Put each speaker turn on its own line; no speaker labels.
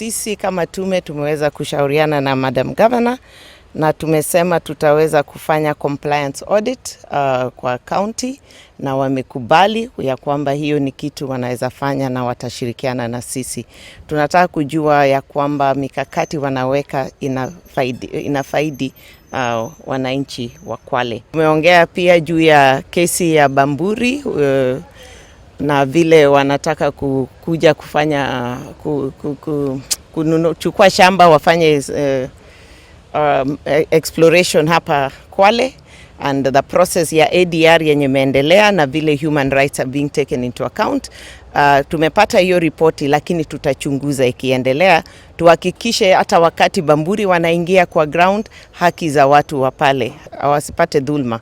Sisi kama tume tumeweza kushauriana na Madam Governor na tumesema tutaweza kufanya compliance audit kwa county, na wamekubali ya kwamba hiyo ni kitu wanaweza fanya na watashirikiana na sisi. Tunataka kujua ya kwamba mikakati wanaweka inafaidi wananchi wa Kwale. Tumeongea pia juu ya kesi ya Bamburi na vile wanataka kuja kufanya kuchukua shamba wafanye exploration hapa Kwale, and the process ya ADR yenye imeendelea na vile human rights are being taken into account. Tumepata hiyo ripoti, lakini tutachunguza ikiendelea, tuhakikishe hata wakati Bamburi wanaingia kwa ground, haki za watu wa pale wasipate dhulma.